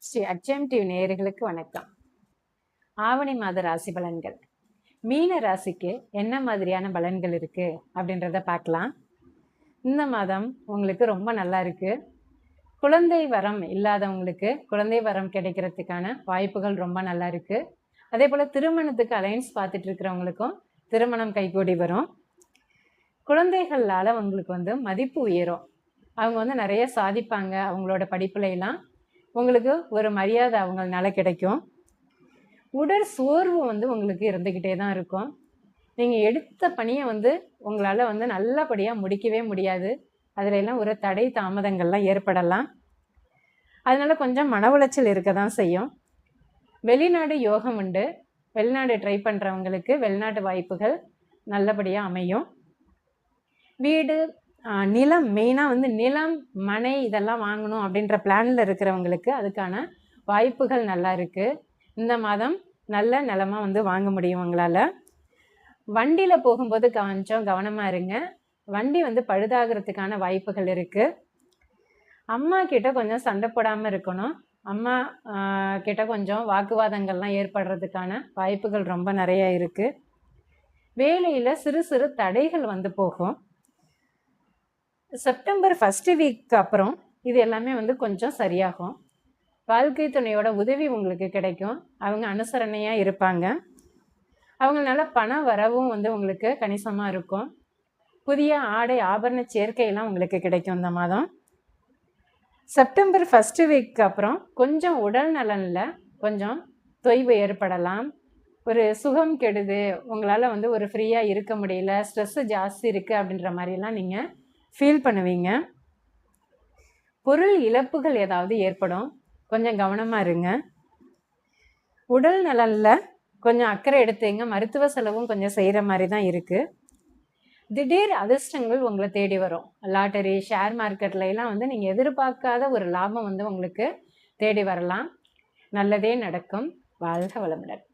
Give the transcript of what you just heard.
Sri Akshayam TV நேயர்களுக்கு வணக்கம். ஆவணி மாத ராசி பலன்கள். மீன ராசிக்கு என்ன மாதிரியான பலன்கள் இருக்கு அப்படின்றத பார்க்கலாம். இந்த மாதம் உங்களுக்கு ரொம்ப நல்லா இருக்கு. குழந்தை வரம் இல்லாதவங்களுக்கு குழந்தை வரம் கிடைக்கிறதுக்கான வாய்ப்புகள் ரொம்ப நல்லா இருக்கு. அதே போல திருமணத்துக்கு அலைன்ஸ் பார்த்துட்டு இருக்கிறவங்களுக்கும் திருமணம் கைகூடி வரும். குழந்தைகளால் உங்களுக்கு மதிப்பு உயரும். அவங்க நிறைய சாதிப்பாங்க. அவங்களோட படிப்புல எல்லாம் உங்களுக்கு ஒரு மரியாதை அவங்களால கிடைக்கும். உடல் சோர்வு உங்களுக்கு இருந்துக்கிட்டே தான் இருக்கும். நீங்கள் எடுத்த பணியை உங்களால் நல்லபடியாக முடிக்கவே முடியாது. அதில் எல்லாம் ஒரு தடை தாமதங்கள்லாம் ஏற்படலாம். அதனால கொஞ்சம் மன உளைச்சல் இருக்க தான் செய்யும். வெளிநாடு யோகம் உண்டு. வெளிநாடு ட்ரை பண்ணுறவங்களுக்கு வெளிநாட்டு வாய்ப்புகள் நல்லபடியாக அமையும். வீடு நிலம், மெயினாக நிலம், மனை இதெல்லாம் வாங்கணும் அப்படின்ற பிளானில் இருக்கிறவங்களுக்கு அதுக்கான வாய்ப்புகள் நல்லா இருக்குது. இந்த மாதம் நல்ல நிலமாக வாங்க முடியும் உங்களால். வண்டியில் போகும்போது கொஞ்சம் கவனமாக இருங்க. வண்டி பழுதாகிறதுக்கான வாய்ப்புகள் இருக்குது. அம்மா கிட்ட கொஞ்சம் சண்டை போடாமல் இருக்கணும். அம்மா கிட்ட கொஞ்சம் வாக்குவாதங்கள்லாம் ஏற்படுறதுக்கான வாய்ப்புகள் ரொம்ப நிறைய இருக்குது. வேலையில் சிறு சிறு தடைகள் போகும். செப்டம்பர் ஃபஸ்ட்டு வீக் அப்புறம் இது எல்லாமே கொஞ்சம் சரியாகும். வாழ்க்கை துணையோட உதவி உங்களுக்கு கிடைக்கும். அவங்க அனுசரணையாக இருப்பாங்க. அவங்களால பண வரவும் உங்களுக்கு கணிசமாக இருக்கும். புதிய ஆடை ஆபரண சேர்க்கையெல்லாம் உங்களுக்கு கிடைக்கும் இந்த மாதம். செப்டம்பர் ஃபஸ்ட்டு வீக் அப்புறம் கொஞ்சம் உடல் நலனில் கொஞ்சம் தொய்வு ஏற்படலாம். ஒரு சுகம் கெடுது, உங்களால் ஒரு ஃப்ரீயாக இருக்க முடியல, ஸ்ட்ரெஸ்ஸு ஜாஸ்தி இருக்குது அப்படின்ற மாதிரிலாம் நீங்கள் ஃபீல் பண்ணுவீங்க. பொருள் இழப்புகள் ஏதாவது ஏற்படும். கொஞ்சம் கவனமாக இருங்க. உடல் நலனில் கொஞ்சம் அக்கறை எடுத்துங்க. மருத்துவ செலவும் கொஞ்சம் செய்கிற மாதிரி தான் இருக்குது. திடீர் அதிர்ஷ்டங்கள் உங்களை தேடி வரும். லாட்டரி, ஷேர் மார்க்கெட்ல எல்லாம் நீங்கள் எதிர்பார்க்காத ஒரு லாபம் உங்களுக்கு தேடி வரலாம். நல்லதே நடக்கும். வாழ்க வளமுடன்.